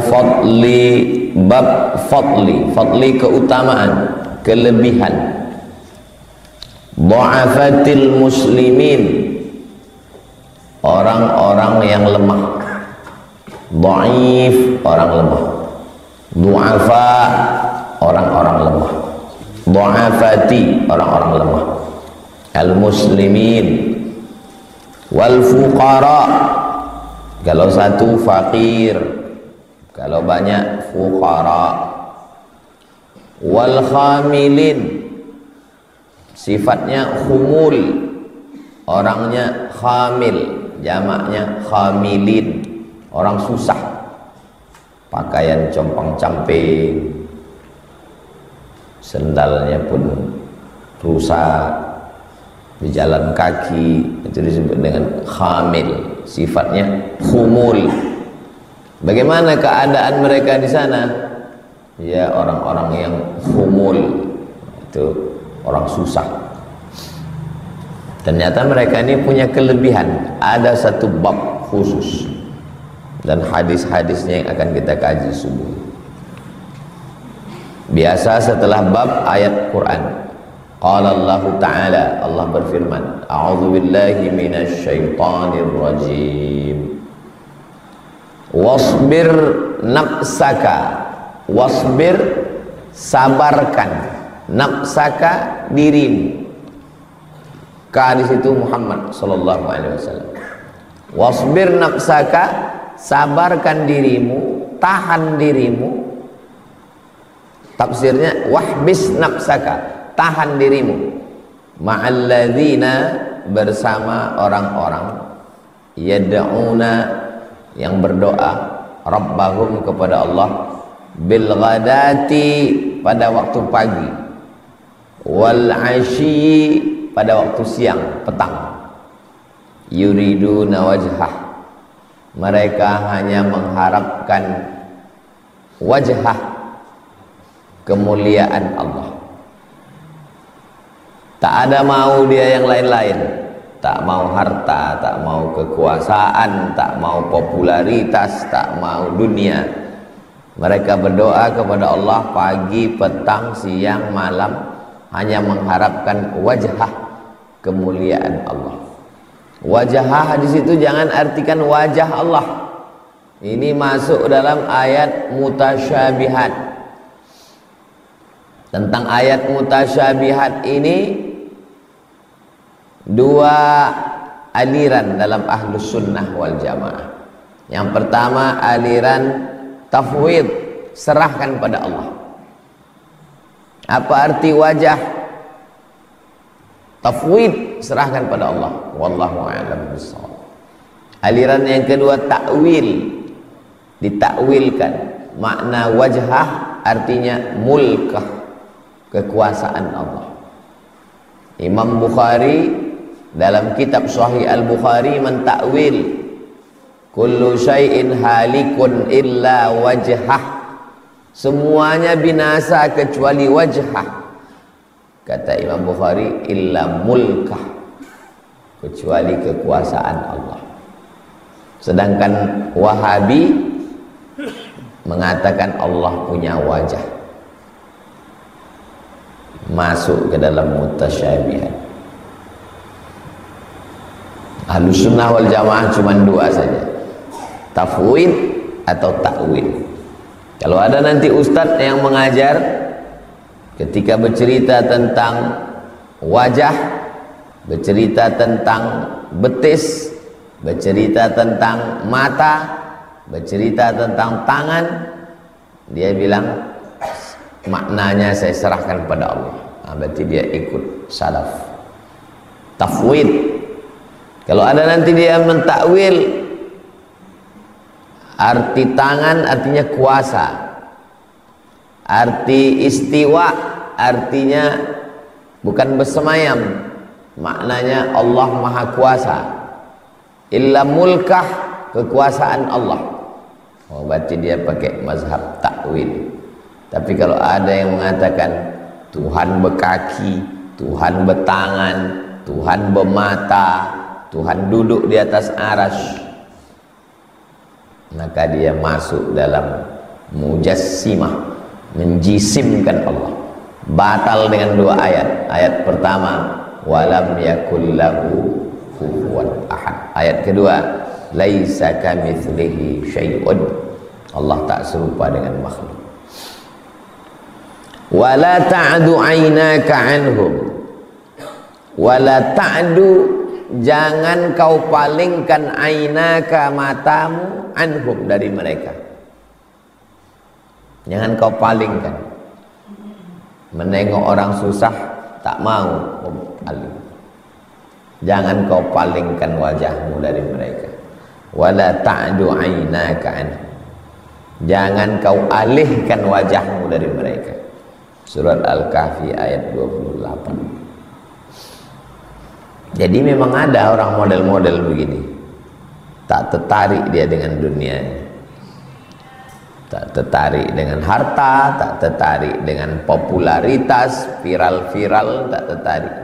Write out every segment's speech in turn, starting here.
fadli, bab fadli. Fadli keutamaan, kelebihan. Dha'afatil muslimin, orang-orang yang lemah. Dhaif, orang lemah. Du'afa, orang-orang lemah. Dha'afati, orang-orang lemah. Al-muslimin. Wal fuqara, kalau satu fakir, kalau banyak fuqara. Wal khamilin, sifatnya khumul, orangnya khamil, jamaknya khamilin, orang susah, pakaian compang-camping, sendalnya pun rusak, berjalan kaki, itu disebut dengan khamil, sifatnya khumul. Bagaimana keadaan mereka di sana? Ya, orang-orang yang khumul, itu orang susah. Ternyata mereka ini punya kelebihan. Ada satu bab khusus dan hadis-hadisnya yang akan kita kaji subuh. Biasa setelah bab ayat Quran, qala Allah Ta'ala, Allah berfirman, a'udzu billahi minasy syaithanir rajim. Wasbir nafsaka, wasbir, sabarkan, nafsaka, dirimu. Ka di situ Muhammad sallallahu alaihi wasallam. Wasbir nafsaka, sabarkan dirimu, tahan dirimu. Tafsirnya wahbis nafsaka, tahan dirimu. Ma'alladzina, bersama orang-orang, yad'una, yang berdoa, rabbahum, kepada Allah, bil ghadati, pada waktu pagi, wal asyi, pada waktu siang, petang. Yuriduna wajhah, mereka hanya mengharapkan wajhah, kemuliaan Allah. Tak ada mau dia yang lain-lain, tak mau harta, tak mau kekuasaan, tak mau popularitas, tak mau dunia. Mereka berdoa kepada Allah pagi, petang, siang, malam, hanya mengharapkan wajhah, kemuliaan Allah. Wajhah di situ jangan artikan wajah Allah. Ini masuk dalam ayat mutasyabihat. Tentang ayat mutasyabihat ini, dua aliran dalam ahlus sunnah wal jamaah. Yang pertama aliran tafwid, serahkan pada Allah. Apa arti wajah? Tafwid, serahkan pada Allah. Wallahu a'lam bishawab. Aliran yang kedua takwil, ditakwilkan. Makna wajhah artinya mulkah, kekuasaan Allah. Imam Bukhari dalam kitab Sahih Al-Bukhari mentakwil kullu syai'in halikun illa wajhah, semuanya binasa kecuali wajhah. Kata Imam Bukhari, illa mulkah, kecuali kekuasaan Allah. Sedangkan Wahabi mengatakan Allah punya wajah, masuk ke dalam mutasyabihat. Ahlus sunnah wal jamaah cuma dua saja, tafwid atau takwil. Kalau ada nanti ustadz yang mengajar, ketika bercerita tentang wajah, bercerita tentang betis, bercerita tentang mata, bercerita tentang tangan, dia bilang maknanya saya serahkan pada Allah. Berarti dia ikut salaf. Tafwid. Kalau ada nanti dia mentakwil, arti tangan artinya kuasa, arti istiwa artinya bukan bersemayam, maknanya Allah maha kuasa. Illa mulkah, kekuasaan Allah. Oh, berarti dia pakai mazhab takwil. Tapi kalau ada yang mengatakan Tuhan berkaki, Tuhan bertangan, Tuhan bermata, Tuhan duduk di atas arasy, maka dia masuk dalam mujassimah, menjisimkan Allah. Batal dengan dua ayat. Ayat pertama, walam yakul lahu kufuwan ahad. Ayat kedua, laisa kamitslihi syai'un. Allah tak serupa dengan makhluk. Wala ta'du 'ainaka 'anhum. Wala ta'du, jangan kau palingkan 'ainaka, matamu, anhum, dari mereka. Jangan kau palingkan. Menengok orang susah tak mau paling. Jangan kau palingkan wajahmu dari mereka. Wala ta'du 'ainaka anhum. Jangan kau alihkan wajahmu dari mereka. Surat Al-Kahfi ayat 28. Jadi memang ada orang model-model begini. Tak tertarik dia dengan dunia, tak tertarik dengan harta, tak tertarik dengan popularitas, viral-viral, tak tertarik.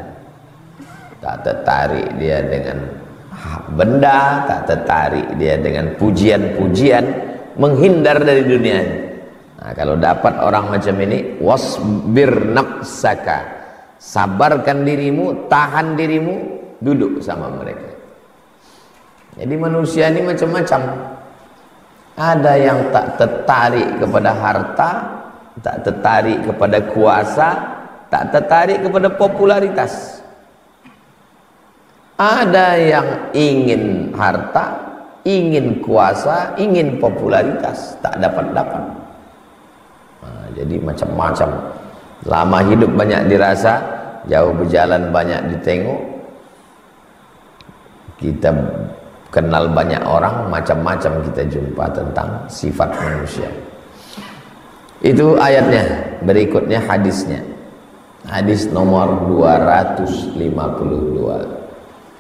Tak tertarik dia dengan benda, tak tertarik dia dengan pujian-pujian, menghindar dari dunia. Nah, kalau dapat orang macam ini, wasbir nafsaka, sabarkan dirimu, tahan dirimu, duduk sama mereka. Jadi manusia ini macam-macam. Ada yang tak tertarik kepada harta, tak tertarik kepada kuasa, tak tertarik kepada popularitas. Ada yang ingin harta, ingin kuasa, ingin popularitas, tak dapat-dapat. Nah, jadi macam-macam. Lama hidup banyak dirasa, jauh berjalan banyak ditengok. Kita kenal banyak orang, macam-macam kita jumpa tentang sifat manusia. Itu ayatnya. Berikutnya hadisnya. Hadis nomor 252.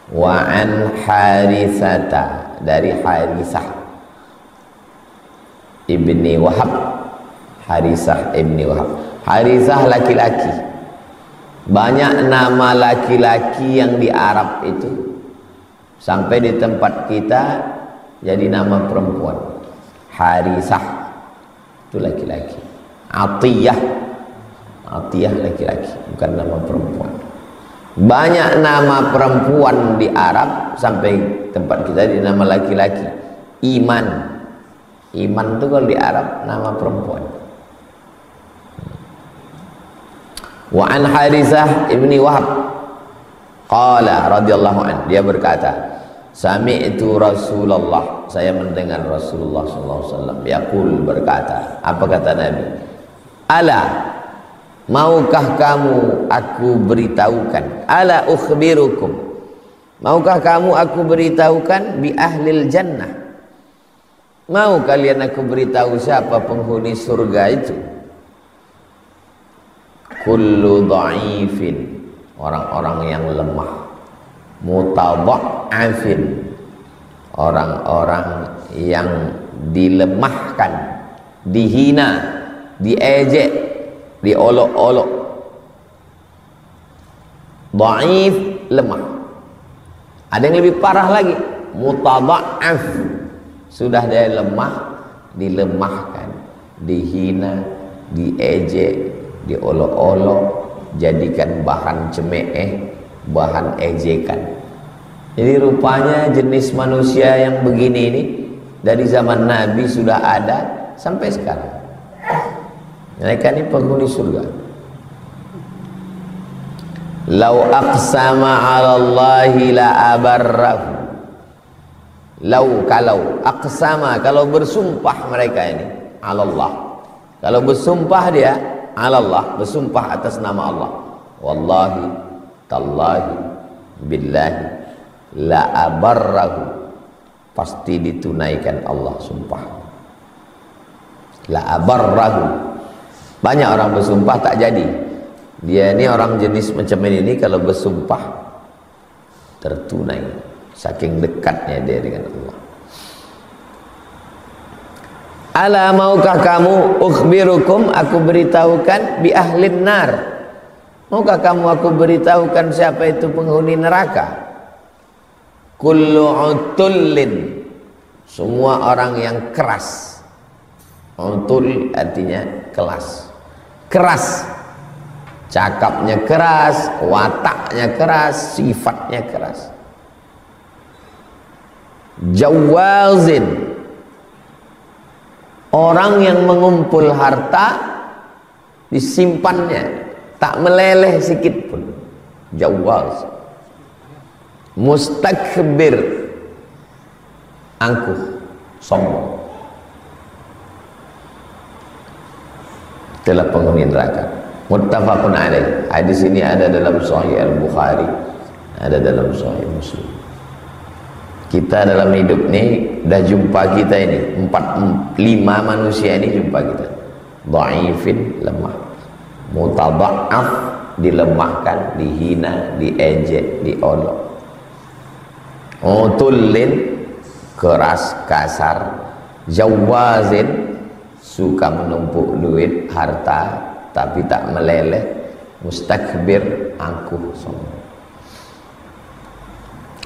Wa an Haritsata, dari Haritsah ibni Wahab. Haritsah ibni Wahab. Haritsah laki-laki. Banyak nama laki-laki yang di Arab itu, sampai di tempat kita jadi nama perempuan. Haritsah itu laki-laki. Atiyah, Atiyah laki-laki, bukan nama perempuan. Banyak nama perempuan di Arab, sampai tempat kita di nama laki-laki. Iman, Iman itu kalau di Arab nama perempuan. Wa an Haritsah ibni Wahab qala radhiyallahu anhu, dia berkata, sami'tu Rasulullah, saya mendengar Rasulullah sallallahu alaihi wasallam yaqul, berkata. Apa kata Nabi? Ala, maukah kamu aku beritahukan, ala ukhbirukum, maukah kamu aku beritahukan bi ahlil jannah, mau kalian aku beritahu siapa penghuni surga itu? Kullu dha'ifin, orang-orang yang lemah. Mutadha'afin, orang-orang yang dilemahkan, dihina, diejek, diolok-olok. Dha'if, lemah. Ada yang lebih parah lagi, mutadha'af, sudah dia lemah, dilemahkan, dihina, diejek, diolok-olok, jadikan bahan cemooh, bahan ejekan. Jadi rupanya jenis manusia yang begini ini dari zaman Nabi sudah ada sampai sekarang. Mereka ini penghuni surga. Lau aqsama 'ala Allahi la abarrahu. Lau, kalau aqsama, kalau bersumpah mereka ini 'ala Allah. Kalau bersumpah dia 'ala Allah, bersumpah atas nama Allah. Wallahi, tallahi, billahi, la abarrahu, pasti ditunaikan Allah sumpah. La abarrahu. Banyak orang bersumpah tak jadi. Dia ini orang jenis macam ini, kalau bersumpah tertunai, saking dekatnya dia dengan Allah. Ala, maukah kamu ukhbirukum, aku beritahukan bi ahlin nar, maukah kamu aku beritahukan siapa itu penghuni neraka? Kullu utullin, semua orang yang keras, Utul artinya kelas, keras, cakapnya keras, wataknya keras, sifatnya keras. Jawazin, orang yang mengumpul harta disimpannya, tak meleleh sedikit pun. Jawaz. Mustakbir, angkuh, sombong. Itulah penghuni neraka. Muttafaqun alaih. Hadis ini ada dalam Sahih Al-Bukhari, ada dalam Sahih Muslim. Kita dalam hidup ini dah jumpa kita ini 4-5 manusia ini jumpa kita. Dhaifin, lemah. Mutadha'af, dilemahkan, dihina, diejek, diolok. Utullin, keras, kasar. Jawazin, suka menumpuk duit, harta, tapi tak meleleh. Mustakbir, angkuh, sombong.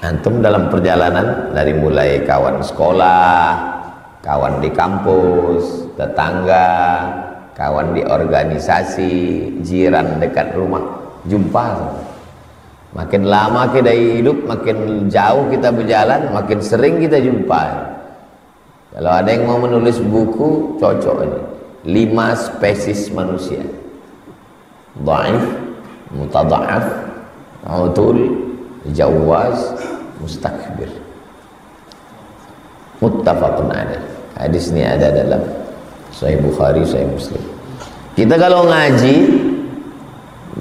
Antum dalam perjalanan dari mulai kawan sekolah, kawan di kampus, tetangga, kawan di organisasi, jiran dekat rumah, jumpa. Makin lama kita hidup, makin jauh kita berjalan, makin sering kita jumpa. Kalau ada yang mau menulis buku, cocok ini 5 spesies manusia: dhaif, mutadha'af, utul, jawaz, mustakbir. Muttafaqun alaih. Hadis ini ada dalam Sahih Bukhari, Sahih Muslim. Kita kalau ngaji,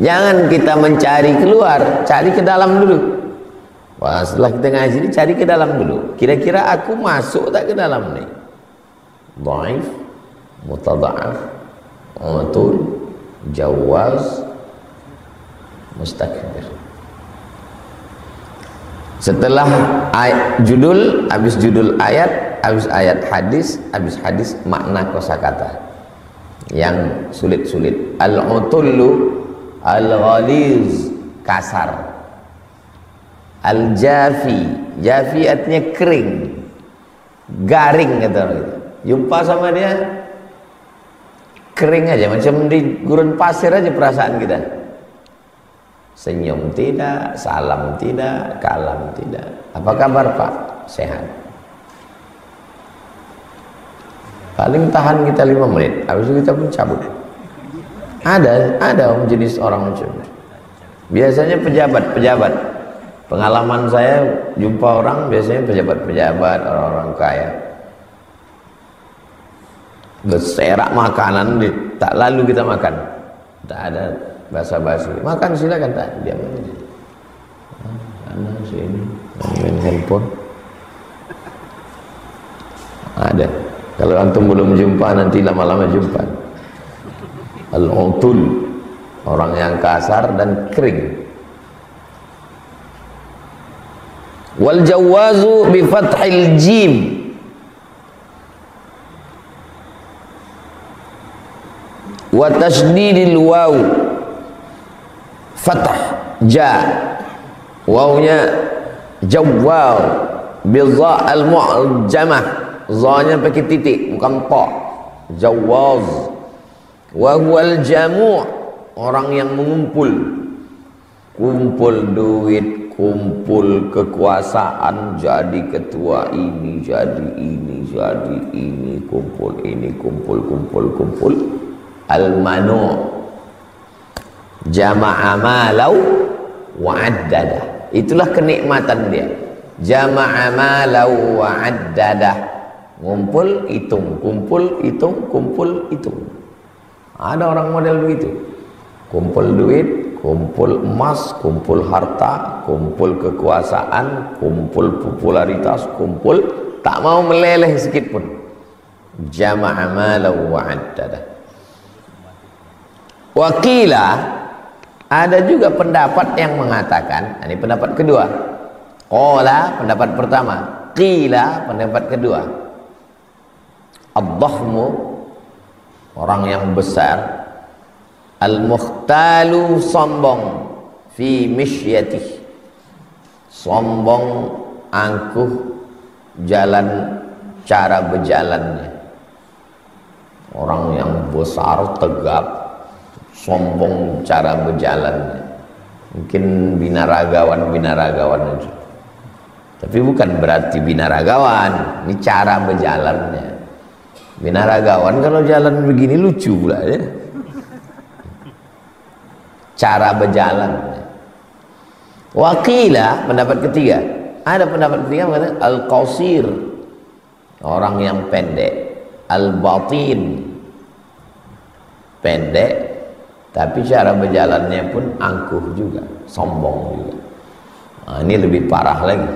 jangan kita mencari keluar, cari ke dalam dulu. Wah, setelah kita ngaji ini cari ke dalam dulu. Kira-kira aku masuk tak ke dalam nih? Dhaif, mutadha'af, utul, jawaz, mustakbir. Setelah judul, habis judul ayat, habis ayat hadis, habis hadis makna kosakata yang sulit-sulit. Al-utullu al-ghaliz, kasar. Al-jafi, jafi artinya kering, garing kata orang itu. Jumpa sama dia kering aja, macam di gurun pasir aja perasaan kita. Senyum tidak, salam tidak, kalam tidak. Apa kabar Pak? Sehat. Paling tahan kita 5 menit, habis itu kita pun cabut. Ada jenis orang macam itu. Biasanya pejabat. Pengalaman saya jumpa orang biasanya pejabat-pejabat, orang-orang kaya. Berserak makanan, tak lalu kita makan. Tak ada basa-basi. Makan silakan, tak diam aja. Sana sini, main handphone. Ada. Kalau antum belum jumpa, nanti lama-lama jumpa. Al-utul, orang yang kasar dan kering. Wal jawazu bi fathil jim, wa tasdidil waw, fathah ja, wawnya jawwal, bi dha al mu'jamah, zanya pakai titik bukan ta, jawaz. Wa huwal jamu', orang yang mengumpul, kumpul duit, kumpul kekuasaan, jadi ketua ini, jadi ini, jadi ini, kumpul ini, kumpul. Al-manu' jama'a malau wa'addada, itulah kenikmatan dia. Jama'a malau wa'addada, ngumpul, hitung, kumpul, hitung, kumpul, hitung. Ada orang model begitu, kumpul duit, kumpul emas, kumpul harta, kumpul kekuasaan, kumpul popularitas, kumpul, tak mau meleleh sedikit pun. Jama'a malau wa'addada. Wakila, ada juga pendapat yang mengatakan, ini pendapat kedua. Qala, pendapat pertama. Qila, pendapat kedua. Ad-dhahmu, orang yang besar. Al-mukhtalu, sombong. Fi mishyatih, sombong, angkuh, jalan, cara berjalannya. orang yang besar, tegap, sombong cara berjalannya. Mungkin binaragawan itu. Tapi bukan berarti binaragawan, ini cara berjalannya. Binaragawan kalau jalan begini lucu pula ya. Cara berjalannya. Waqila, pendapat ketiga. Ada pendapat ketiga mengatakan al-qasir, orang yang pendek. Al-batin, pendek tapi cara berjalannya pun angkuh juga, sombong juga. Nah, ini lebih parah lagi.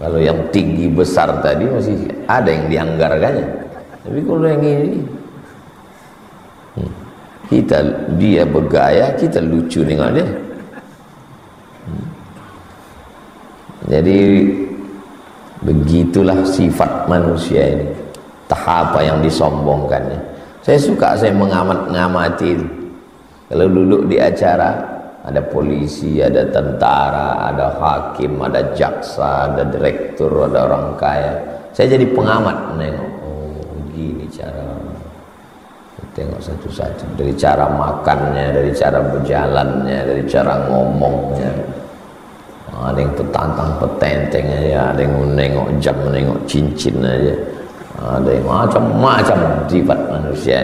Kalau yang tinggi besar tadi masih ada yang dianggarkannya, tapi kalau yang ini dia bergaya, kita lucu dengan dia. Jadi begitulah sifat manusia ini, tahap yang disombongkannya. Saya mengamati kalau duduk di acara, ada polisi, ada tentara, ada hakim, ada jaksa, ada direktur, ada orang kaya. Saya jadi pengamat menengok, oh begini cara. Tengok satu-satu, dari cara makannya, dari cara berjalannya, dari cara ngomongnya. Ada yang petantang-petenteng aja, ada yang menengok jam, menengok cincin aja, ada yang macam-macam sifat manusia.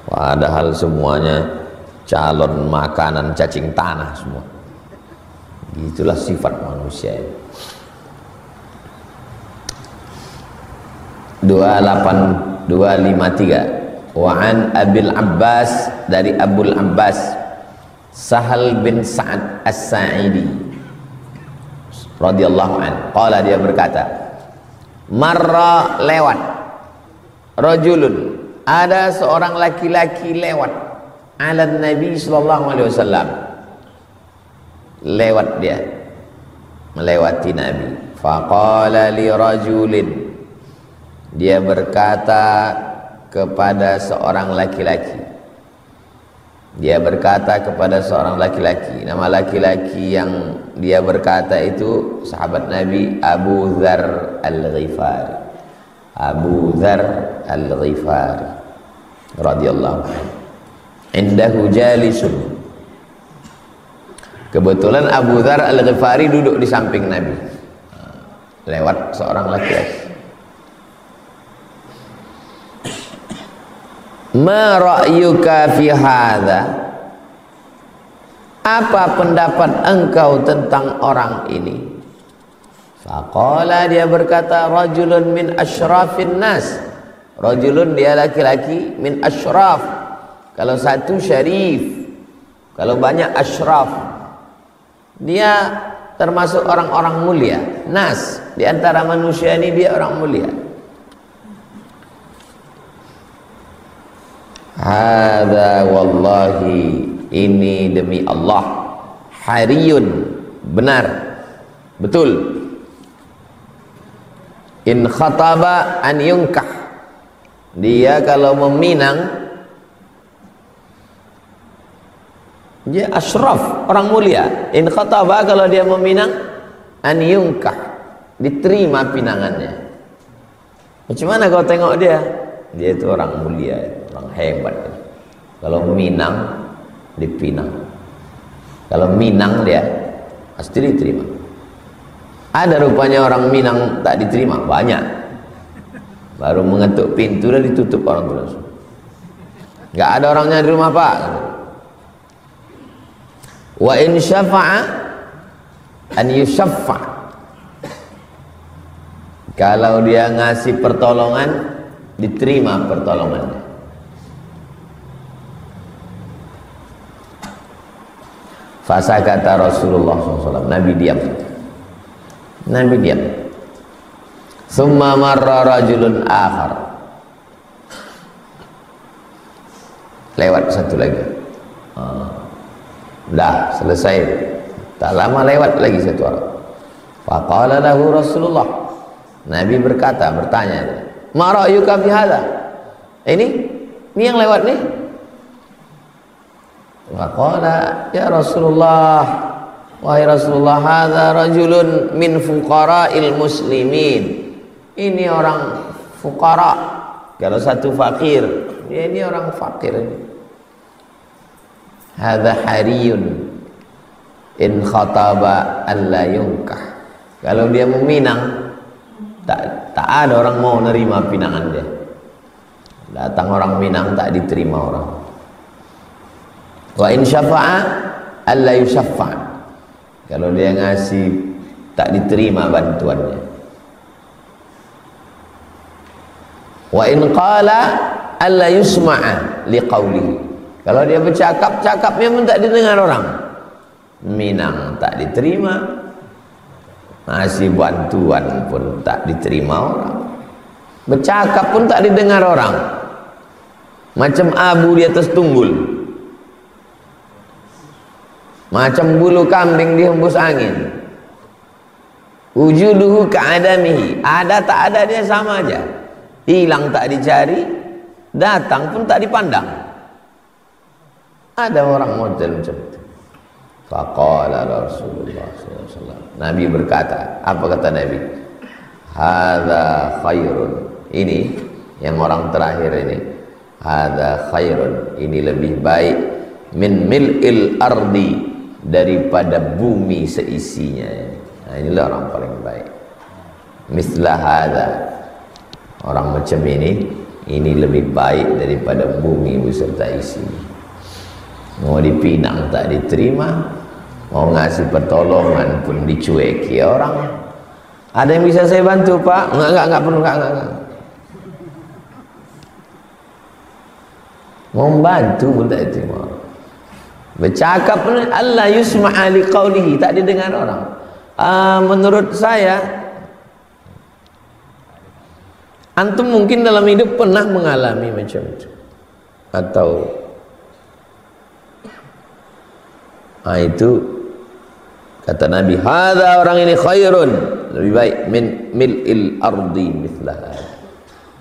Padahal semuanya calon makanan cacing tanah semua. Itulah sifat manusia. 28253 Wa'an Abil Abbas, dari Abul Abbas Sahal bin Sa'ad As-Sa'idi radhiyallahu an, qala, dia berkata, marra, lewat, rajulun, ada seorang laki-laki lewat, ala Nabi sallallahu alaihi wasallam, lewat dia, melewati Nabi. Faqala li rajulin, dia berkata kepada seorang laki-laki, nama laki-laki yang dia berkata itu sahabat Nabi Abu Dzar Al-Ghifari, radhiyallahu anhu. Indahu jalisun, kebetulan Abu Dzar Al-Ghifari duduk di samping Nabi. Lewat seorang laki-laki. Ma ra'yuka fi hadza, apa pendapat engkau tentang orang ini? Faqala, dia berkata, rajulun min asyrafin nas, rajulun, dia laki-laki, min asyraf, kalau satu syarif, kalau banyak asyraf, dia termasuk orang-orang mulia. Nas, di antara manusia ini dia orang mulia. Hadza wallahi, ini demi Allah, hariyun, benar, betul, in khataba an yunkah, dia kalau meminang, dia asyraf, orang mulia. In khataba, kalau dia meminang, an yunkah, diterima pinangannya. Macam mana kau tengok dia? Dia itu orang mulia, orang hebat. Kalau minang, dipinang. Kalau minang dia pasti diterima. Ada rupanya orang Minang tak diterima, banyak. Baru mengetuk pintu dah ditutup orang tu langsung. Enggak ada orangnya di rumah, Pak. Wa in syafa'a an yushaffa, kalau dia ngasih pertolongan, diterima pertolongannya. Fasa kata Rasulullah SAW, Nabi diam. Summa marra rajulun akhar, lewat satu lagi. Dah selesai, tak lama lewat lagi satu orang. Faqala lahu Rasulullah, Nabi bertanya, ma ra'yuka fi hadza, ini yang lewat nih. Faqala, ya Rasulullah, wahai Rasulullah, hadza rajulun min fuqara'il muslimin, ini orang fuqara, Kalau satu fakir, ya ini orang fakir ini. Hadza hariyun in khataba alla yunkah. Kalau dia meminang, tak ada orang mau nerima pinangan dia. Datang orang Minang tak diterima orang. Wa in syafa'a alla yusaffa. Kalau dia ngasih tak diterima bantuannya. Wa in qala alla yusma'a liqaulihi. Kalau dia bercakap, cakapnya pun tak didengar orang. Minang tak diterima, ngasih bantuan pun tak diterima orang, bercakap pun tak didengar orang, macam abu di atas tunggul, macam bulu kambing dihembus angin. Wujuduhu ka'adamihi, ada tak ada dia sama aja, hilang tak dicari, datang pun tak dipandang. Ada orang model macam itu. Faqala Rasulullah SAW, Nabi berkata, apa kata Nabi? Hadza khairun, ini yang orang terakhir ini, hadza khairun, ini lebih baik, min mil'il ardi, daripada bumi seisinya. Nah, inilah orang paling baik. Mislah hadza, orang macam ini lebih baik daripada bumi beserta isinya. Mau dipinang tak diterima, mau ngasih pertolongan pun dicueki orang. Ada yang bisa saya bantu, Pak? Enggak perlu, enggak. Mau bantu pun tak diterima. Bercakap pun Allah yusma'a liqaulihi, tak didengar orang. Menurut saya, antum mungkin dalam hidup pernah mengalami macam itu, atau itu kata Nabi, hadza, orang ini khairun, lebih baik, min mil'il ardi mithlah,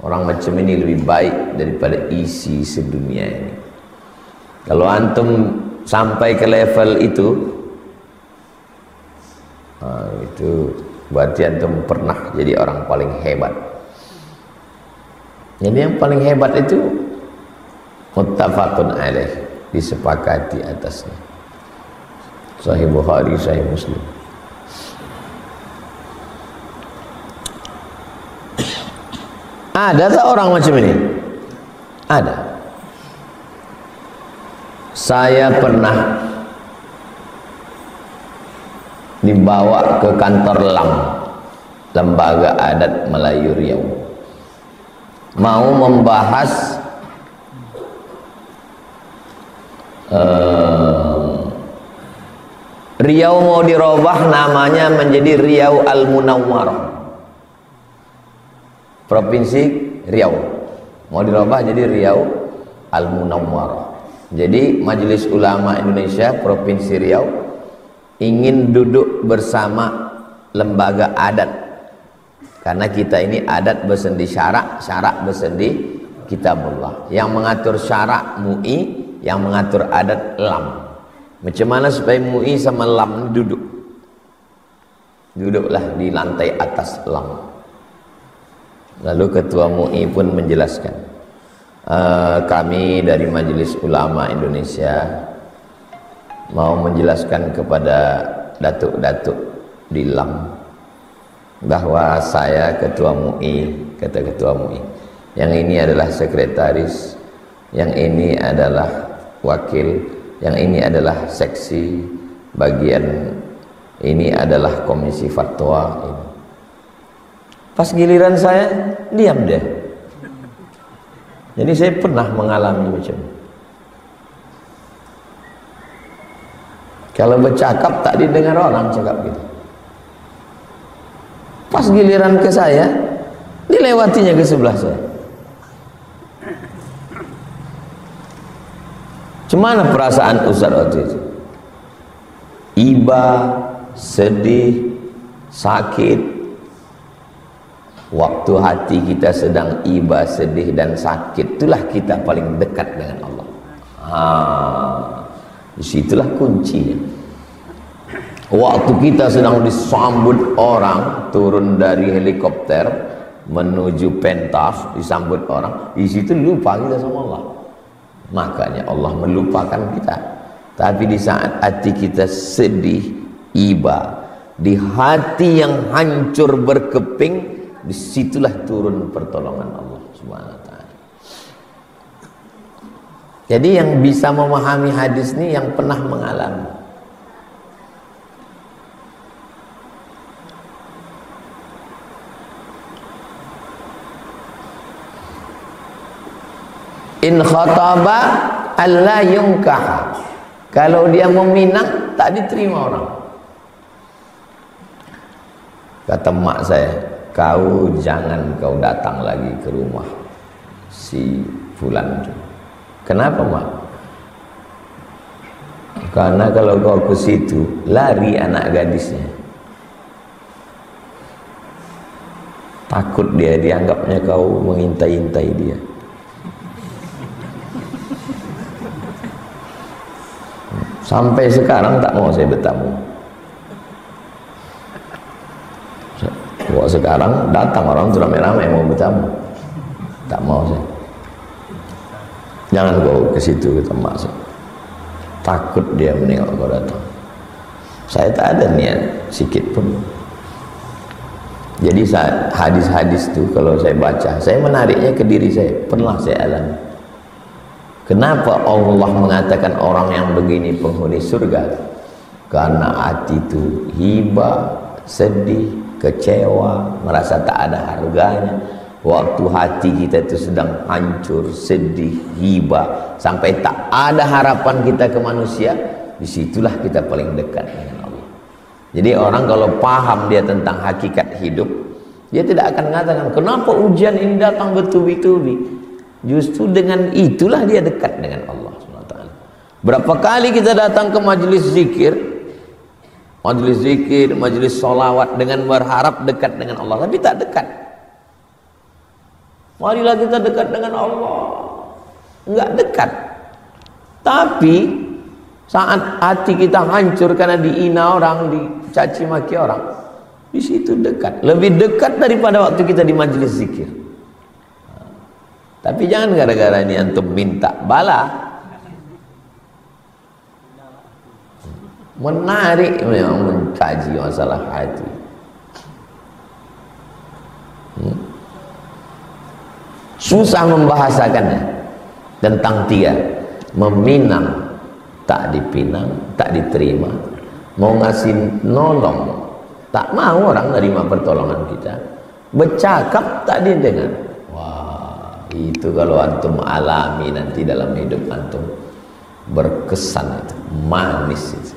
orang macam ini lebih baik daripada isi sedunia ini. Kalau antum sampai ke level itu berarti antum pernah jadi orang paling hebat. Jadi yang paling hebat itu muttafaqun alaih, disepakati atasnya. Sahih Bukhari, Sahih Muslim. Ada tak orang macam ini? Ada. Saya pernah dibawa ke kantor LAM, Lembaga Adat Melayu Riau, mau membahas Riau mau dirubah namanya menjadi Riau Al-Munawwarah. Provinsi Riau mau dirubah jadi Riau Al-Munawwarah. Jadi Majelis Ulama Indonesia Provinsi Riau ingin duduk bersama lembaga adat, karena kita ini adat bersendi syarak, syarak bersendi kitabullah. Yang mengatur syarak MUI, yang mengatur adat LAM. Macam mana supaya MUI sama LAM duduk? Duduklah di lantai atas LAM. Lalu ketua MUI pun menjelaskan, kami dari Majelis Ulama Indonesia mau menjelaskan kepada datuk-datuk di LAM bahwa saya ketua MUI, kata ketua MUI, yang ini adalah sekretaris, yang ini adalah wakil, yang ini adalah seksi, bagian ini adalah komisi fatwa. Pas giliran saya, diam deh. Jadi saya pernah mengalami macam itu. Kalau bercakap tak didengar orang cakap gitu. Pas giliran ke saya, dilewatinya ke sebelah saya. Cemana perasaan Ustaz waktu itu? Iba, sedih, sakit. Waktu hati kita sedang iba, sedih dan sakit, itulah kita paling dekat dengan Allah. Disitulah kuncinya. Waktu kita sedang disambut orang turun dari helikopter, menuju pentas disambut orang, di situ lupa kita sama Allah. Makanya Allah melupakan kita. Tapi di saat hati kita sedih, iba, di hati yang hancur berkeping, disitulah turun pertolongan Allah Subhanahu wa ta'ala. Jadi yang bisa memahami hadis ini yang pernah mengalami. In khataba alla yunkah. Kalau dia meminang tak diterima orang. Kata mak saya, kau jangan kau datang lagi ke rumah si fulan itu. Kenapa mak? Karena kalau kau ke situ lari anak gadisnya. Takut dia dianggapnya kau mengintai-intai dia. Sampai sekarang tak mau saya bertamu. Wah, sekarang datang orang tu ramai-ramai mau bertamu, tak mau saya. Jangan kau ke situ, kata mak saya. Takut dia menengok kau datang. Saya tak ada niat sikit pun. Jadi saat hadis-hadis tu kalau saya baca, saya menariknya ke diri saya. Pernah saya alami. Kenapa Allah mengatakan orang yang begini penghuni surga? Karena hati itu hibah, sedih, kecewa, merasa tak ada harganya. Waktu hati kita itu sedang hancur, sedih, hibah, sampai tak ada harapan kita ke manusia, disitulah kita paling dekat dengan Allah. Jadi orang kalau paham dia tentang hakikat hidup, dia tidak akan mengatakan kenapa ujian ini datang bertubi-tubi. Justru dengan itulah dia dekat dengan Allah SWT. Berapa kali kita datang ke majelis zikir, majelis solawat dengan berharap dekat dengan Allah, tapi tak dekat. Marilah kita dekat dengan Allah, enggak dekat. Tapi saat hati kita hancur karena dihina orang, dicaci maki orang, di situ dekat, lebih dekat daripada waktu kita di majelis zikir. Tapi jangan gara-gara ini antum minta bala. Menarik memang mengkaji masalah hati. Susah membahasakannya tentang tiga. Meminang, tak dipinang, tak diterima. Mau ngasih nolong, tak mau orang nerima pertolongan kita. Bercakap tak didengar. Itu kalau antum alami nanti dalam hidup antum, berkesan itu, manis itu.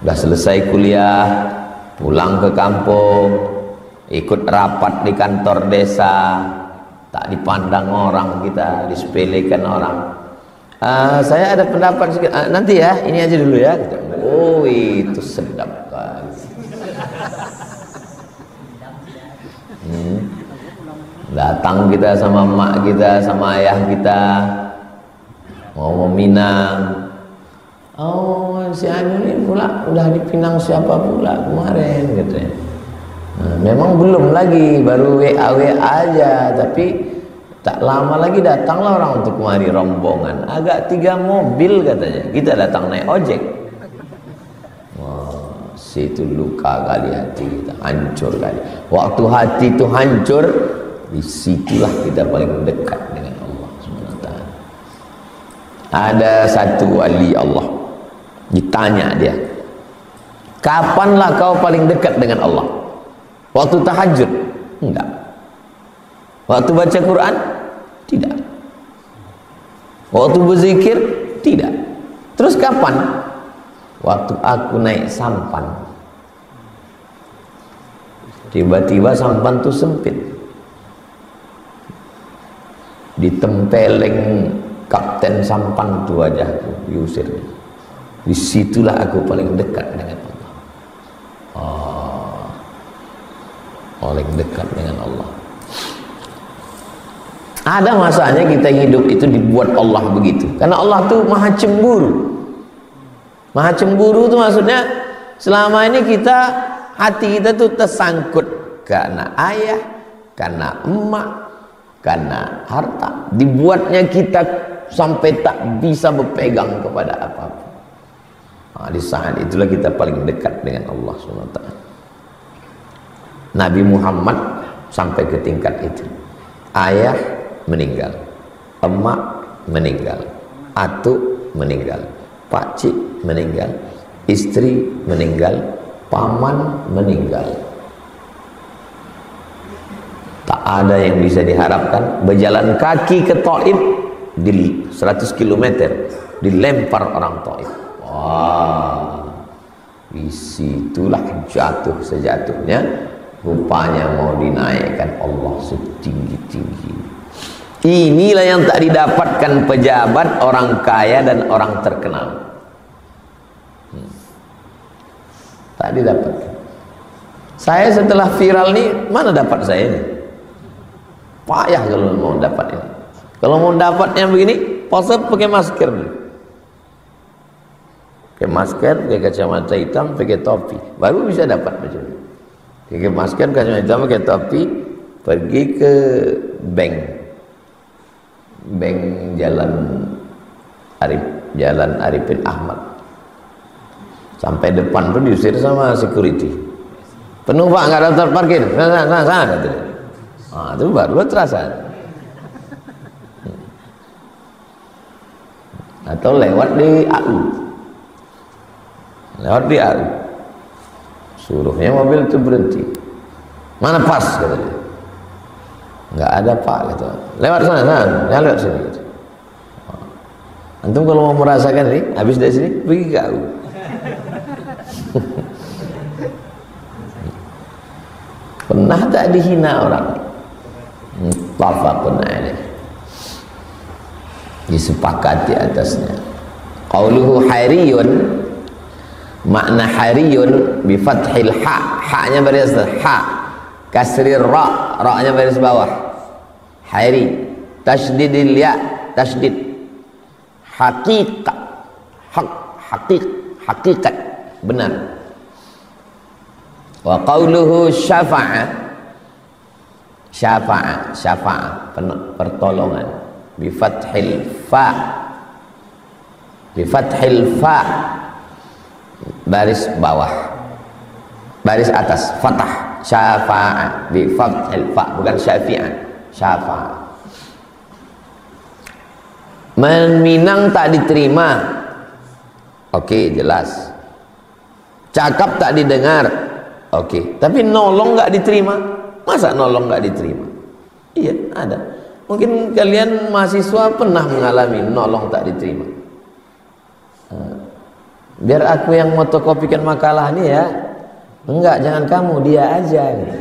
Udah selesai kuliah, pulang ke kampung, ikut rapat di kantor desa, tak dipandang orang kita, disepelekan orang. Saya ada pendapat sedikit. Nanti ya, ini aja dulu ya. Oh, itu sedap kali. Datang kita sama mak kita, sama ayah kita, mau meminang. Oh, si Anu ini pula udah dipinang siapa pula kemarin katanya. Nah, memang belum lagi, baru WA aja, tapi tak lama lagi datanglah orang untuk kemari rombongan. Agak 3 mobil katanya. Kita datang naik ojek. Wah, situ luka kali hati kita, hancur kali. Waktu hati itu hancur, disitulah kita paling dekat dengan Allah SWT. Ada satu wali Allah, ditanya dia, kapanlah kau paling dekat dengan Allah? Waktu tahajud? Enggak. Waktu baca Quran? Tidak. Waktu berzikir? Tidak. Terus kapan? Waktu aku naik sampan. Tiba-tiba sampan itu sempit, ditempeleng kapten sampan itu wajahku, diusir. Disitulah aku paling dekat dengan Allah. Paling dekat dengan Allah. Ada masanya kita hidup itu dibuat Allah begitu, karena Allah tuh maha cemburu. Maha cemburu itu maksudnya selama ini kita, hati kita tuh tersangkut karena ayah, karena emak, karena harta. Dibuatnya kita sampai tak bisa berpegang kepada apa-apa. Di saat itulah kita paling dekat dengan Allah SWT. Nabi Muhammad sampai ke tingkat itu. Ayah meninggal, emak meninggal, atuk meninggal, pakcik meninggal, istri meninggal, paman meninggal. Tak ada yang bisa diharapkan. Berjalan kaki ke Taif di 100 km dilempar orang Taif. Wah, disitulah jatuh sejatuhnya. Rupanya mau dinaikkan Allah setinggi-tinggi. Inilah yang tak didapatkan pejabat, orang kaya dan orang terkenal. Tak didapatkan. Saya setelah viral nih, mana dapat saya ini? Payah kalau mau dapat ini. Kalau mau dapatnya begini, pose pakai masker dulu. Pakai masker, pakai kacamata hitam, pakai topi, baru bisa dapat macam ini. Pakai masker, kacamata hitam, pakai topi, pergi ke bank Jalan Arifin Ahmad. Sampai depan tuh diusir sama security. Penuh Pak, nggak ada tempat parkir. Sana katanya. Itu baru terasa. Atau lewat di AU. Suruhnya mobil itu berhenti. Mana pas katanya. Nggak ada Pak gitu. Lewat sana, jangan lewat sini gitu. Antum kalau mau merasakan ini, habis dari sini pergi ke AU. Pernah tak dihina orang? Muttafaqun alaih, disepakati atasnya. Qauluhu hariyun, makna hariyun bi fathil ha, ha-nya baris ha, kasrir ra, ra-nya baris bawah. Hari, tasydidil ya, tasydid. Haqiqah, hakikat, benar. Wa qauluhu syafa'a, pertolongan. Bi fathil fa, baris bawah, baris atas, fathah. Syafa'a bi fathil fa, bukan syafi'an. Syafa'a. Meminang tak diterima. Oke, jelas. Cakap tak didengar. Oke, tapi nolong nggak diterima. Masa nolong nggak diterima? Iya, ada. Mungkin kalian mahasiswa pernah mengalami nolong tak diterima. Biar aku yang motokopikan makalah ini ya. Enggak, jangan kamu, dia aja gitu.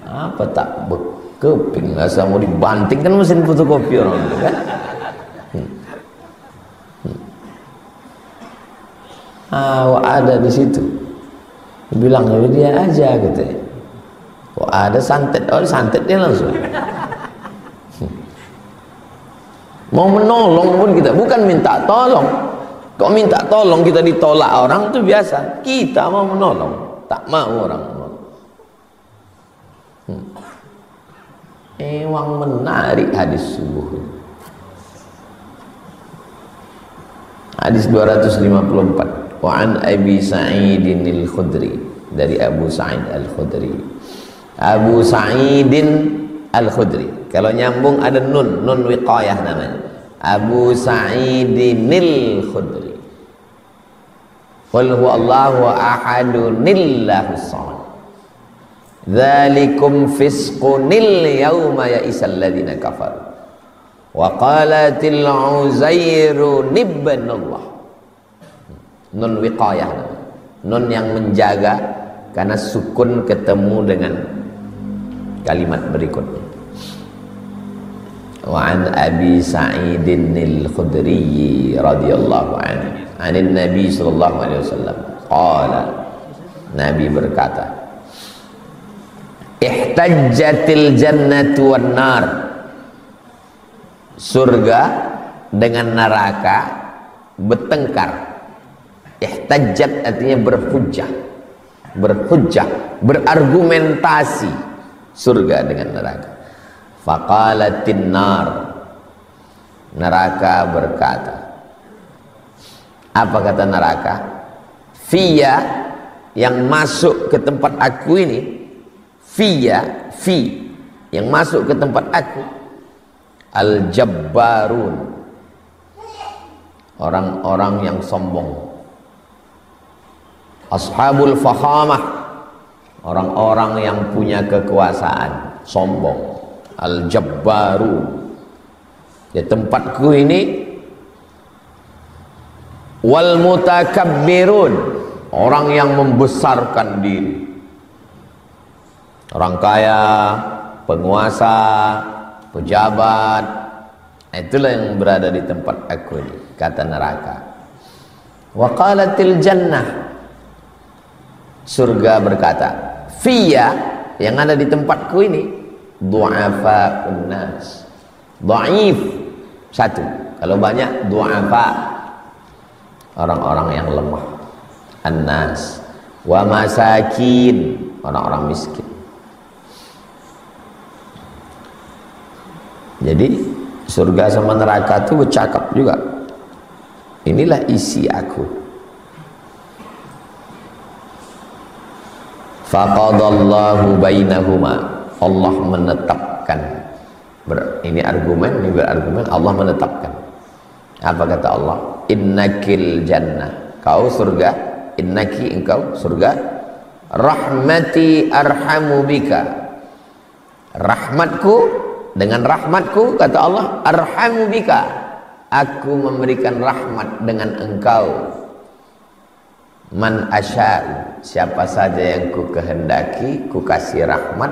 Apa tak bekeping, asal mau dibanting kan mesin fotokopi orang itu kan. Ada di situ. Bilang dia aja gitu. Ada santet, santetnya langsung. Mau menolong pun kita bukan minta tolong. Kok minta tolong kita ditolak orang itu biasa. Kita mau menolong, tak mau orang menolong. Emang menarik hadis subuh. Hadis 254. Wa an Abi Sa'idin al-Khudri, dari Abu Sa'id al-Khudri. Abu Sa'idin al-Khudri. Kalau nyambung ada nun wiqayah namanya. Abu Sa'idin al-Khudri. Qul huwallahu ahadunillahu samad. Dzalikum fisqunil yauma ya'isal ladzina kafaru. Wa qalatil Uzairu ibnullah. Nun wiqayah, nun yang menjaga, karena sukun ketemu dengan kalimat berikutnya. Wa an Abi Sa'idin al-Khudri radhiyallahu anhu, anin Nabi sallallahu alaihi wasallam qala, Nabi berkata, ihtajjatil jannatu wan nar, surga dengan neraka bertengkar. Ihtajjat artinya berhujjah, berargumentasi, surga dengan neraka. Faqalatin nar, neraka berkata, apa kata neraka? Fiya, yang masuk ke tempat aku ini, fiya, fi, yang masuk ke tempat aku, al-jabbarun, orang-orang yang sombong, ashabul fakhamah, orang-orang yang punya kekuasaan, sombong, al-jabbaru. Di tempatku ini, wal mutakabbirun, orang yang membesarkan diri, orang kaya, penguasa, pejabat, itulah yang berada di tempat aku ini, kata neraka. Wa qalatil jannah, surga berkata, fiya, yang ada di tempatku ini, du'afa'un nas, dhaif, satu, kalau banyak du'afa, orang-orang yang lemah, an-nas, wa masakin, orang-orang miskin. Jadi surga sama neraka itu bercakap juga, inilah isi aku. Faqadallahu bainahuma, Allah menetapkan. Ini argumen, ini berargumen, Allah menetapkan. Apa kata Allah? Innakil jannah, kau surga, innaki, engkau surga, rahmati arhamu bika, rahmatku, dengan rahmatku, kata Allah, arhamu bika, aku memberikan rahmat dengan engkau, man asya'u, siapa saja yang ku kehendaki, ku kasih rahmat,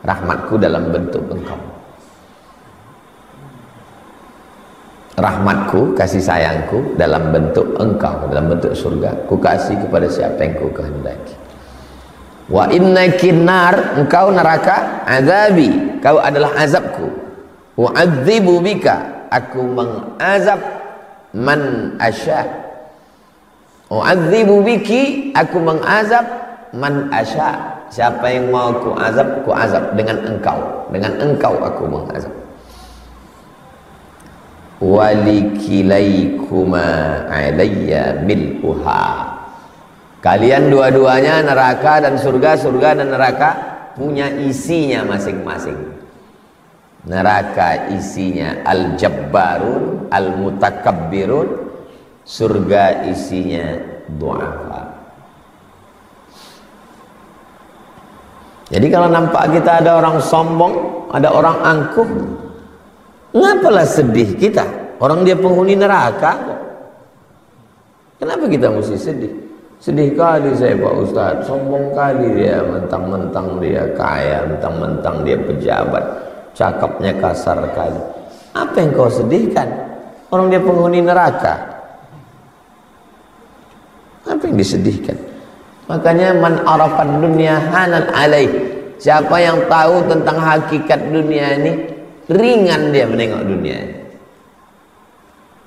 rahmatku dalam bentuk engkau. Rahmatku, kasih sayangku dalam bentuk engkau, dalam bentuk surga, ku kasih kepada siapa yang ku kehendaki. Wa innakin nar, engkau neraka, azabi, kau adalah azabku. U'adzibu bika, aku mengazab man asya. U'adzibu biki, aku mengazab man asya, siapa yang mau ku azab dengan engkau, dengan engkau aku mengazab. Walikilaikuma alayya mil'uha, kalian dua-duanya, neraka dan surga, surga dan neraka punya isinya masing-masing. Neraka isinya al-jabbarun, al-mutakabbirun, surga isinya du'afa. Jadi kalau nampak kita ada orang sombong, ada orang angkuh, ngapalah sedih kita? Orang dia penghuni neraka kok. Kenapa kita mesti sedih? Sedih kali saya Pak Ustadz, sombong kali dia, mentang-mentang dia kaya, mentang-mentang dia pejabat, cakapnya kasar kali. Apa yang kau sedihkan? Orang dia penghuni neraka. Apa yang disedihkan? Makanya man arafad dunya hanan alaih, siapa yang tahu tentang hakikat dunia ini, ringan dia menengok dunia ini.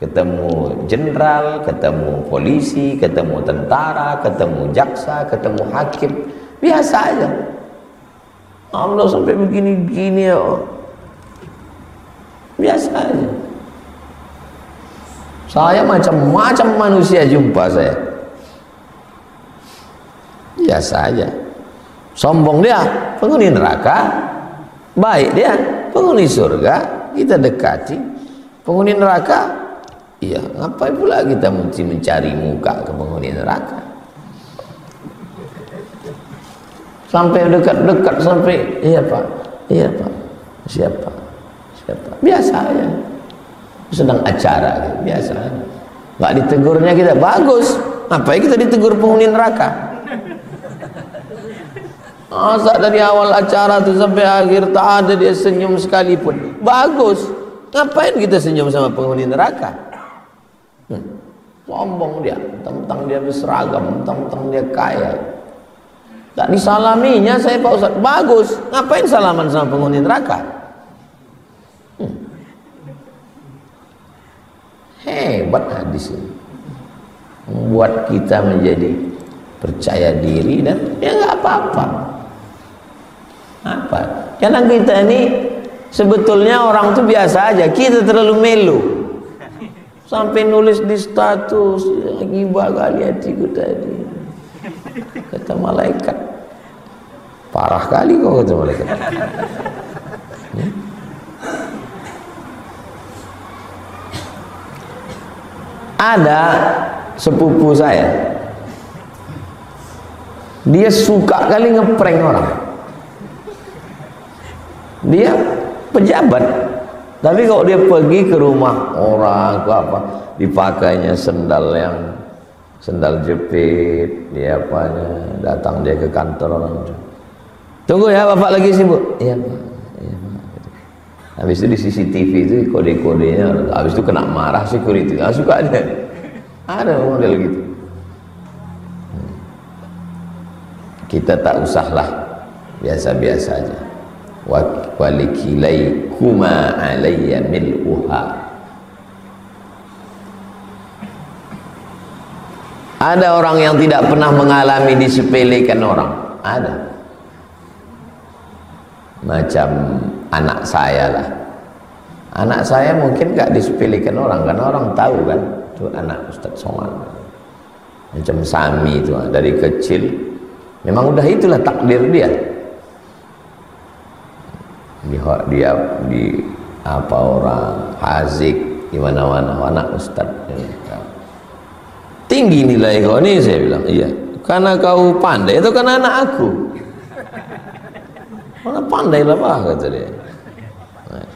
Ketemu jenderal, ketemu polisi, ketemu tentara, ketemu jaksa, ketemu hakim, biasa aja. Allah sampai begini-begini ya, biasa aja. Saya macam-macam manusia jumpa saya, biasa aja. Sombong dia, penghuni neraka. Baik dia, penghuni surga, kita dekati. Penghuni neraka, iya, ngapain pula kita mesti mencari muka ke penghuni neraka? Sampai dekat-dekat, sampai iya pak, siapa, biasa aja. Sedang acara, gitu. Biasa aja. Nggak ditegurnya kita, bagus. Ngapain kita ditegur penghuni neraka? Masa dari awal acara tuh sampai akhir tak ada dia senyum sekalipun, bagus. Ngapain kita senyum sama penghuni neraka? Sombong dia, tentang dia berseragam, tentang dia kaya, tak disalaminya saya Pak Ustadz, bagus. Ngapain salaman sama penghuni neraka? Hebat hadis ini, membuat kita menjadi percaya diri dan ya nggak apa-apa. Apa? Karena kita ini sebetulnya orang tuh biasa aja, kita terlalu melo. Sampai nulis di status, gibah kali hatiku tadi. Kata malaikat, parah kali kau, kata malaikat. Ada sepupu saya, dia suka kali ngeprank orang. Dia pejabat, tapi kalau dia pergi ke rumah orang ke apa, dipakainya sendal jepit, dia apanya, datang dia ke kantor orang. Tunggu ya, bapak lagi sibuk. Iya pak, iya pak. Habis itu di CCTV itu kode-kodenya, habis itu kena marah security. Suka ada model gitu. Kita tak usahlah, biasa-biasa aja. Walikilaykuma alayya mil'uha. Ada orang yang tidak pernah mengalami disepelekan orang, ada. Macam anak saya lah. Anak saya mungkin gak disepelekan orang, karena orang tahu kan itu anak Ustaz Somad. Macam Sami itu dari kecil memang udah itulah takdir dia. Dia di apa orang hazik di mana-mana anak Ustaz. Tinggi nilai kau ini, saya bilang. Iya, karena kau pandai, itu karena anak aku. Mana pandai lah pak, kata dia. Nah.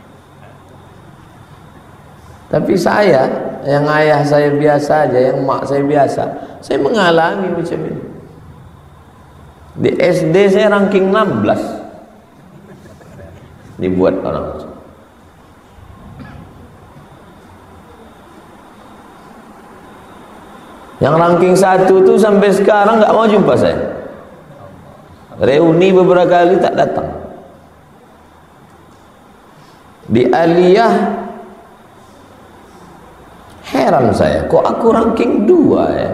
Tapi saya, yang ayah saya biasa aja, yang mak saya biasa, saya mengalami macam ini. Di SD saya ranking 16 dibuat orang. Yang ranking 1 tuh sampai sekarang nggak mau jumpa saya. Reuni beberapa kali tak datang. Di aliyah heran saya, kok aku ranking 2 ya?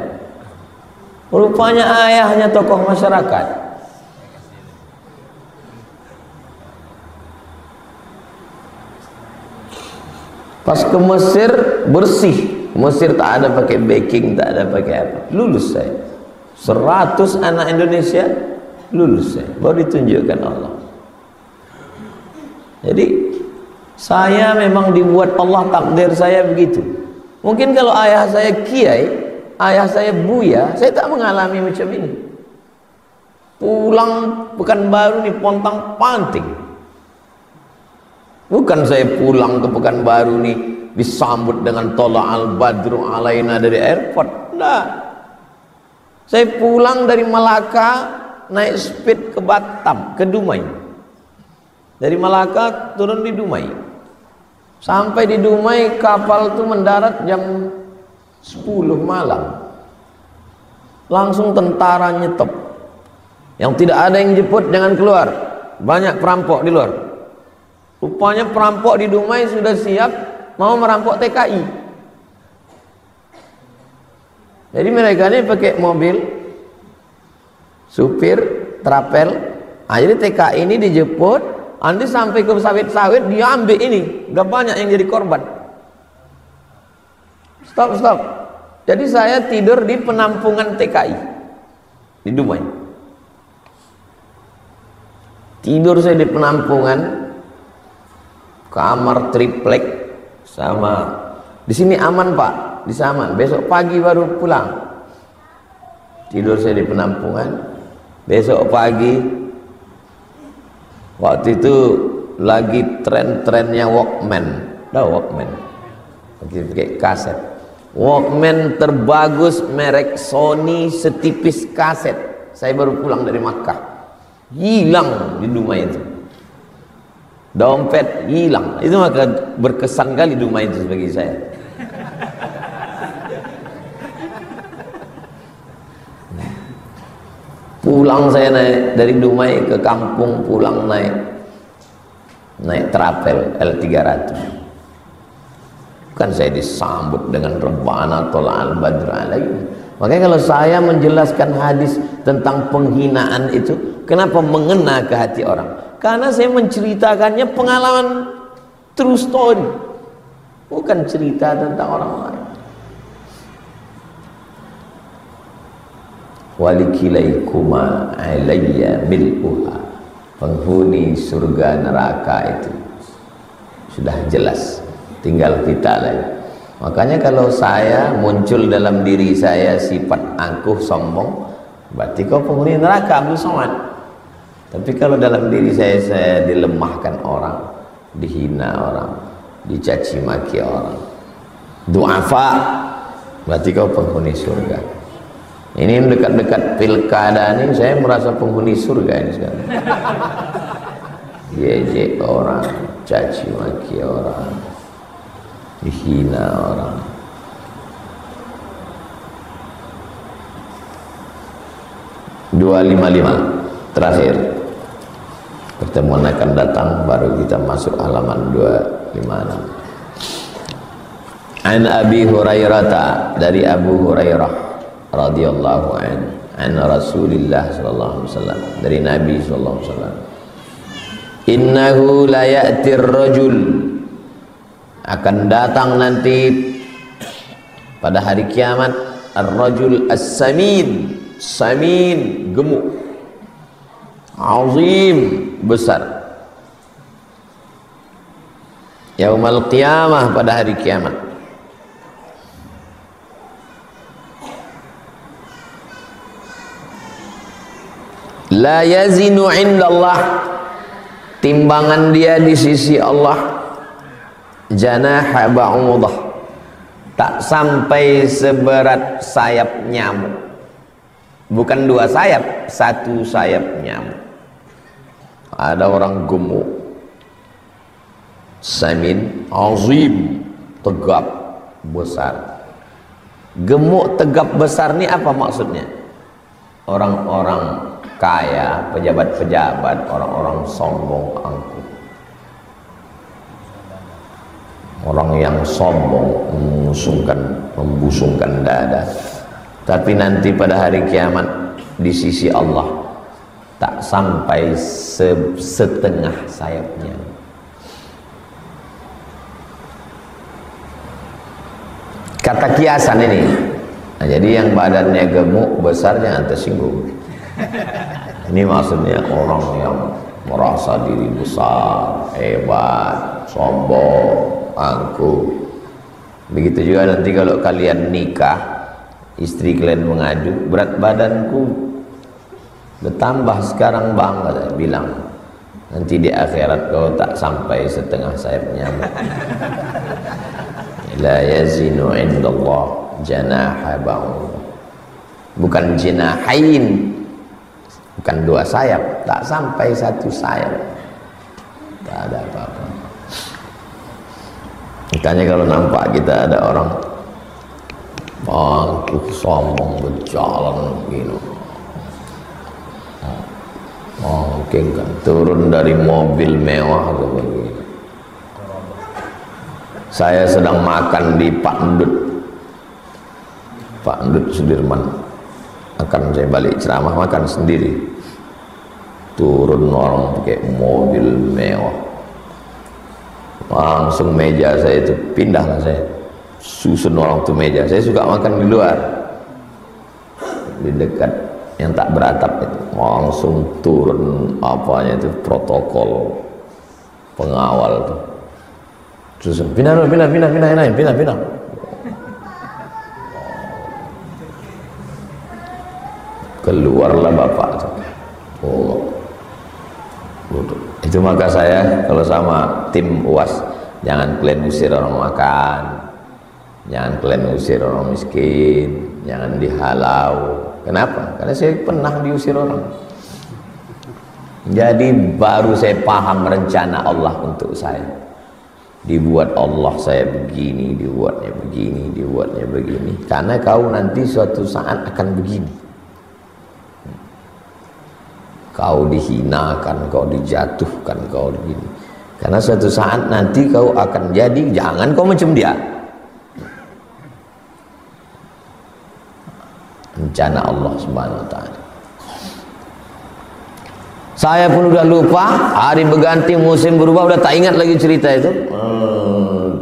Rupanya ayahnya tokoh masyarakat. Pas ke Mesir bersih, Mesir tak ada pakai baking, tak ada pakai apa. Lulus saya. 100 anak Indonesia lulus saya, baru ditunjukkan Allah. Jadi saya memang dibuat Allah, takdir saya begitu. Mungkin kalau ayah saya kiai, ayah saya buya, saya tak mengalami macam ini. Pulang Pekanbaru nih pontang panting. Bukan saya pulang ke Pekanbaru nih disambut dengan tola'al badru alaina dari airport. Enggak. Saya pulang dari Malaka naik speed ke Batam, ke Dumai. Dari Malaka turun di Dumai. Sampai di Dumai kapal tuh mendarat jam 10 malam. Langsung tentara nyetop. Yang tidak ada yang jemput jangan keluar. Banyak perampok di luar. Rupanya perampok di Dumai sudah siap mau merampok TKI. Jadi mereka ini pakai mobil supir trapel. Jadi TKI ini dijemput, nanti sampai ke sawit-sawit dia ambil ini. Udah banyak yang jadi korban. Stop. Jadi saya tidur di penampungan TKI di Dumai. Tidur saya di penampungan, kamar triplek sama. Di sini aman pak, di sana. Besok pagi baru pulang. Tidur saya di penampungan. Besok pagi, waktu itu lagi tren-trennya Walkman. Tahu Walkman? Pakai kaset. Walkman terbagus merek Sony setipis kaset. Saya baru pulang dari Makkah. Hilang di Dumai itu. Dompet hilang. Itu maka berkesan kali Dumai itu bagi saya. Pulang saya naik dari Dumai ke kampung, pulang naik trapel L300. Kan saya disambut dengan rebana tola'al badru alaina. Makanya kalau saya menjelaskan hadis tentang penghinaan itu, kenapa mengena ke hati orang? Karena saya menceritakannya pengalaman true story, bukan cerita tentang orang lain. Walikilaikuma alayya mil'uha, penghuni surga neraka itu sudah jelas, tinggal kita lagi. Makanya kalau saya muncul dalam diri saya sifat angkuh sombong, berarti kau penghuni neraka Abdul Somad. Tapi kalau dalam diri saya dilemahkan orang, dihina orang, dicaci maki orang, du'afa, berarti kau penghuni surga. Ini dekat-dekat pilkada ini saya merasa penghuni surga ini sekarang. Jejek orang, caci maki orang, dihina orang. (255) terakhir. Pertemuan akan datang, baru kita masuk halaman 256. An Abi Hurairah, dari Abu Hurairah radhiyallahu an Rasulillah sallallahu alaihi wasallam, dari Nabi sallallahu alaihi wasallam, innahu la ya'tir rajul, akan datang nanti pada hari kiamat ar-rajul as-samin, samin gemuk, azim besar, yaumal qiyamah pada hari kiamat. La yazinu indallah, timbangan dia di sisi Allah janaha ba'udah, tak sampai seberat sayap nyamuk. Bukan 2 sayap, 1 sayap nyamuk. Ada orang gemuk, samin, azim, tegap, besar. Gemuk, tegap, besar ini apa maksudnya? Orang-orang kaya, pejabat-pejabat, orang-orang sombong angkuh, orang yang sombong, membusungkan dada. Tapi nanti pada hari kiamat di sisi Allah tak sampai setengah sayapnya. Kata kiasan ini. Nah, jadi yang badannya gemuk besar jangan tersinggung. Ini maksudnya orang yang merasa diri besar, hebat, sombong, angkuh. Begitu juga nanti kalau kalian nikah, istri kalian mengadu, berat badanku bertambah sekarang bang, saya bilang, nanti di akhirat kau tak sampai setengah sayapnya. La yazinu indallah janaha ba'udah, bukan jinahain, bukan 2 sayap, tak sampai 1 sayap, tak ada apa-apa. Makanya kalau nampak kita ada orang angkuh, sombong, berjalan begini, mungkin kan turun dari mobil mewah atau begini. Saya sedang makan di Pak Ndut Sudirman, akan saya balik ceramah, makan sendiri, turun orang pakai mobil mewah, langsung meja saya itu pindahlah, saya susun orang tuh meja. Saya suka makan di luar, di dekat yang tak beratap itu, langsung turun apanya itu, protokol pengawal tuh, susun pindah, keluarlah bapak tuh. Oh, itu maka saya kalau sama tim UAS, jangan kalian usir orang makan, jangan kalian usir orang miskin, jangan dihalau. Kenapa? Karena saya pernah diusir orang. Jadi baru saya paham rencana Allah untuk saya. Dibuat Allah saya begini, dibuatnya begini, dibuatnya begini, karena kau nanti suatu saat akan begini. Kau dihinakan, kau dijatuhkan, kau begini, karena suatu saat nanti kau akan jadi. Jangan kau macam dia. Rencana Allah Subhanahu wa ta'ala. Saya pun udah lupa, hari berganti, musim berubah, udah tak ingat lagi cerita itu.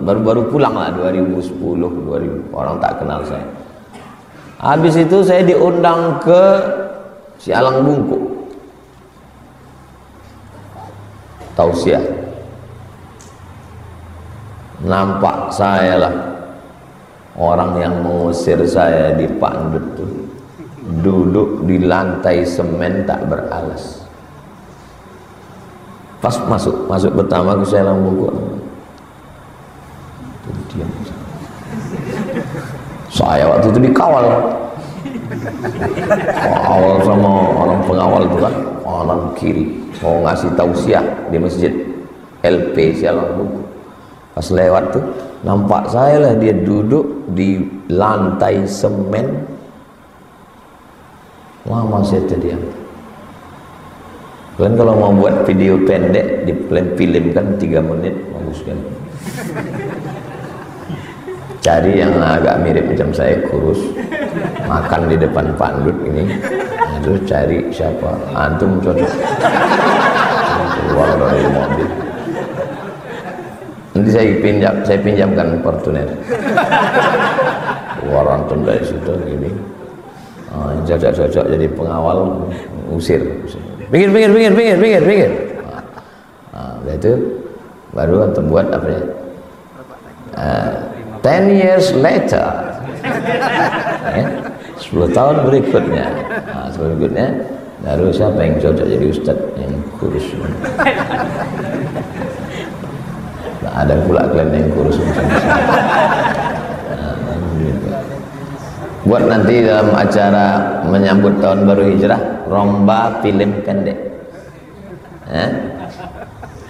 Baru-baru pulang lah 2010, 2000, orang tak kenal saya. Habis itu saya diundang ke Sialang Bungkuk, tausiah. Nampak saya lah orang yang mengusir saya di Pandut tuh, duduk di lantai semen tak beralas. Pas masuk pertama ke Sialang Bungkuk, diam. Saya waktu itu dikawal sama orang pengawal itu kan, kanan kiri, mau ngasih tausiah di masjid LP Sialang Bungkuk. Pas lewat tuh nampak saya lah, dia duduk di lantai semen. Lama saya terdiam. Kalian kalau mau buat video pendek di film kan 3 menit, bagus kan. Cari yang agak mirip macam saya, kurus, makan di depan Pandut ini. Terus cari siapa? Antum cocok. Keluar dari mobil. Nanti saya pinjamkan Fortuner. Keluar antum dari situ gini. Cocok jadi pengawal, usir. Pinggir. Nah, itu baru antum buat apa ya? 10 years later, 10 tahun berikutnya, 10 berikutnya baru siapa yang cocok jadi ustad yang kurus. Nah, ada pula kalian yang kurus macam buat nanti dalam acara menyambut tahun baru hijrah, lomba film pendek.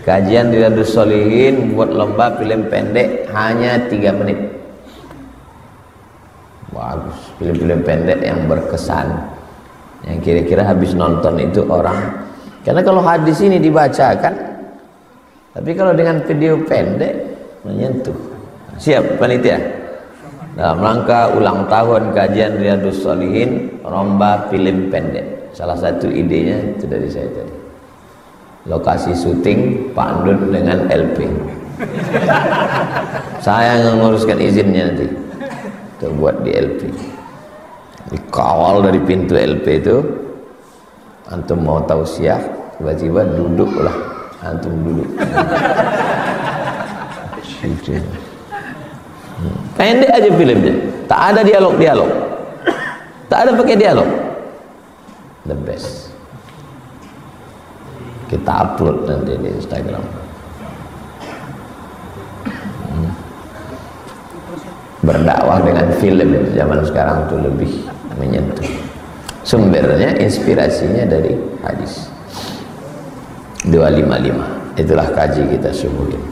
Kajian di Riyadhus Shalihin buat lomba film pendek hanya 3 menit. Bagus, film-film pendek yang berkesan, yang kira-kira habis nonton itu orang. Karena kalau hadis ini dibacakan, tapi kalau dengan video pendek menyentuh. Siap panitia? Dalam rangka ulang tahun kajian Riyadhus Shalihin, lomba film pendek. Salah satu idenya itu dari saya tadi. Lokasi syuting Pandut dengan LP. Saya yang menguruskan izinnya nanti untuk buat di LP. Dikawal dari pintu LP itu. Antum mau tausiah, tiba-tiba duduklah. Antum duduk. Pendek aja filmnya, tak ada dialog, tak ada pakai dialog. The best. Kita upload nanti di Instagram. Berdakwah dengan film zaman sekarang itu lebih menyentuh. Sumbernya, inspirasinya dari hadis 255. Itulah kaji kita subuhin.